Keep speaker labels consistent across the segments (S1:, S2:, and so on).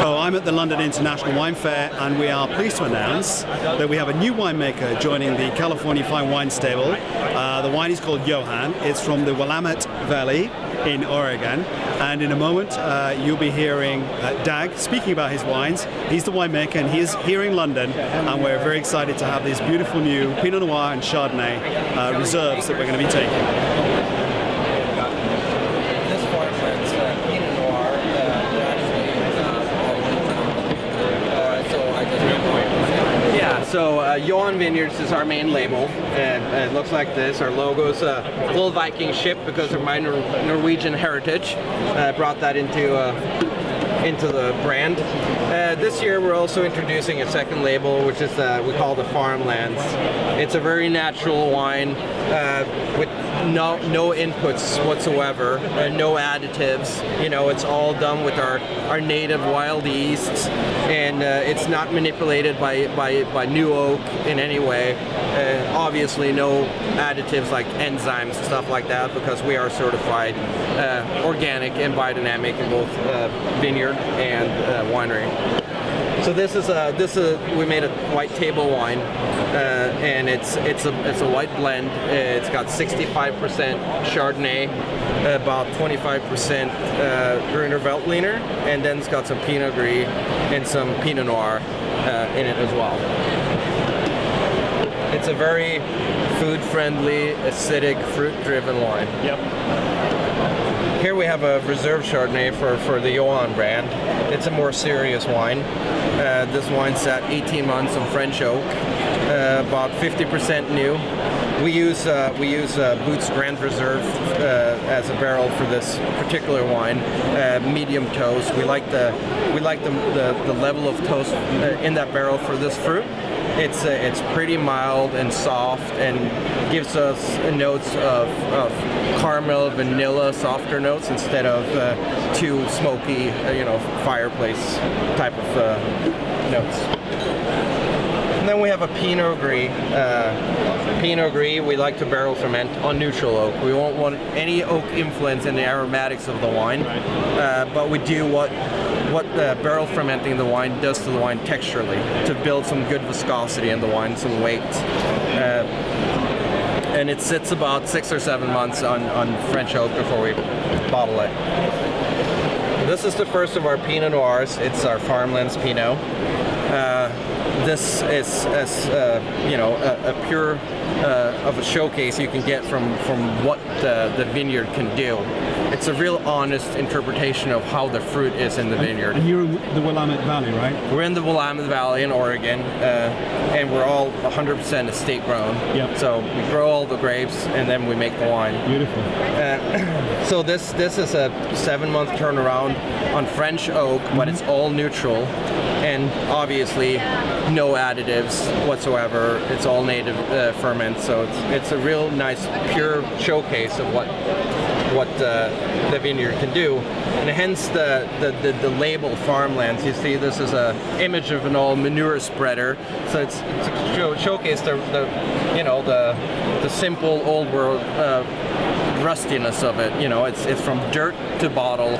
S1: So I'm at the London International Wine Fair, and we are pleased to announce that we have a new winemaker joining the California Fine Wine Stable. The wine is called Johan. It's from the Willamette Valley in Oregon, and in a moment you'll be hearing Dag speaking about his wines. He's the winemaker and he is here in London, and we're very excited to have these beautiful new Pinot Noir and Chardonnay reserves that we're going to be taking.
S2: So Johan Vineyards is our main label. It looks like this. Our logo is a little Viking ship because of my Norwegian heritage. Brought that into the brand. This year we're also introducing a second label, which is we call the Farmlands. It's a very natural wine with no inputs whatsoever, no additives. You know, it's all done with our native wild yeasts, and it's not manipulated by new oak in any way. Obviously no additives like enzymes and stuff like that, because we are certified organic and biodynamic in both vineyard and winery. So this is we made a white table wine, and it's a white blend. It's got 65% Chardonnay, about 25% Gruner Veltliner, and then it's got some Pinot Gris and some Pinot Noir in it as well. It's a very food-friendly, acidic, fruit-driven wine. Here we have a reserve Chardonnay for the Johan brand. It's a more serious wine. This wine's sat 18 months on French oak, about 50% new. We use Boots Grand Reserve as a barrel for this particular wine. Medium toast. We like the level of toast in that barrel for this fruit. It's pretty mild and soft, and gives us notes of caramel, vanilla, softer notes instead of too smoky, fireplace type of notes. And then we have a Pinot Gris. Pinot Gris, we like to barrel ferment on neutral oak. We won't want any oak influence in the aromatics of the wine, but we do what barrel fermenting the wine does to the wine texturally, to build some good viscosity in the wine, some weight. And it sits about 6 or 7 months on French oak before we bottle it. This is the first of our Pinot Noirs. It's our Farmlands Pinot. This is a pure of a showcase you can get from what the vineyard can do. It's a real honest interpretation of how the fruit is in the vineyard.
S1: And you're in the Willamette Valley, right?
S2: We're in the Willamette Valley in Oregon, and we're all 100% estate grown.
S1: Yep.
S2: So we grow all the grapes and then we make the wine.
S1: Beautiful.
S2: So this is a 7-month turnaround on French oak, but it's all neutral, and obviously no additives whatsoever. It's all native ferment, so it's a real nice pure showcase of what the vineyard can do, and hence the label Farmlands. You see, this is a image of an old manure spreader, so it's to showcase the simple old world rustiness of it. It's from dirt to bottle,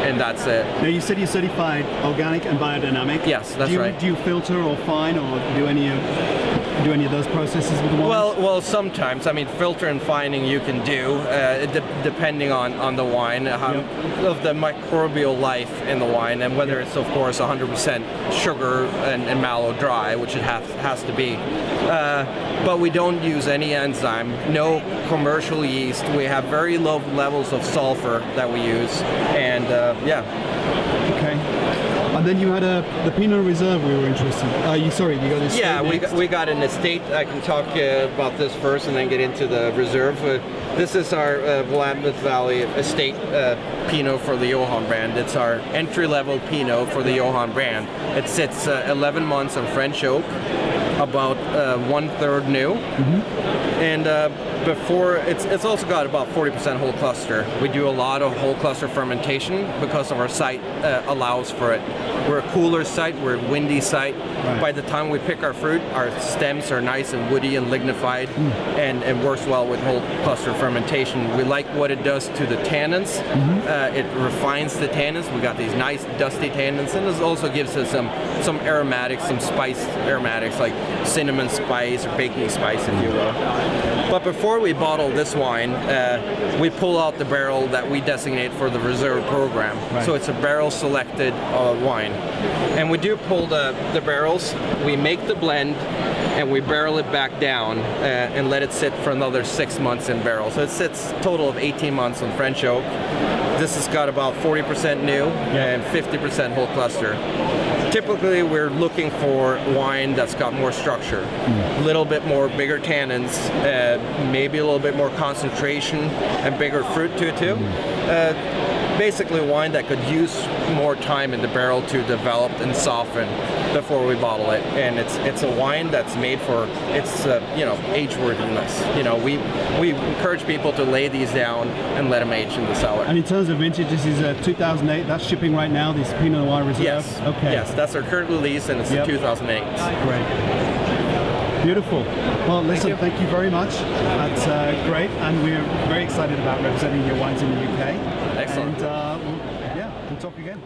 S2: and that's it.
S1: Now, you said you're certified organic and biodynamic.
S2: Yes, that's right.
S1: Do you filter or fine, or do any of those processes with the wines?
S2: Well, sometimes. I mean, filter and fining you can do, depending on the wine, of the microbial life in the wine, and whether it's, of course, 100% sugar and mallow dry, which it has to be. But we don't use any enzyme, no commercial yeast. We have very low levels of sulfur that we use, and
S1: Okay. And then you had the Pinot Reserve we were interested in. You got this.
S2: Yeah, we got an estate. I can talk about this first and then get into the reserve. This is our Willamette Valley estate Pinot for the Johan brand. It's our entry-level Pinot for the Johan brand. It sits 11 months on French oak, about 1/3 new. And before it's also got about 40% whole cluster. We do a lot of whole cluster fermentation because of our site allows for it. We're a cooler site, we're a windy site.
S1: Right.
S2: By the time we pick our fruit, our stems are nice and woody and lignified, and works well with whole cluster fermentation. We like what it does to the tannins. It refines the tannins. We got these nice dusty tannins, and this also gives us some aromatics, some spice aromatics like cinnamon spice or baking spice, if you will. But before we bottle this wine, we pull out the barrel that we designate for the reserve program.
S1: Right.
S2: So it's a barrel selected wine. And we do pull the barrels, we make the blend, and we barrel it back down and let it sit for another 6 months in barrel. So it sits a total of 18 months on French oak. This has got about 40% new and 50% whole cluster. Typically, we're looking for wine that's got more structure, a little bit more bigger tannins, maybe a little bit more concentration and bigger fruit to it too. Basically, wine that could use more time in the barrel to develop and soften before we bottle it. And it's a wine that's made for age worthiness. We encourage people to lay these down and let them age in the cellar.
S1: And in terms of vintage, this is a 2008. That's shipping right now. This Pinot Noir Reserve.
S2: Yes.
S1: Okay.
S2: Yes, that's our current release, and it's
S1: Yep.
S2: the 2008.
S1: Great. Beautiful. Well, listen, thank you very much. That's great, and we're very excited about representing your wines in the UK.
S2: Excellent.
S1: And we'll talk again.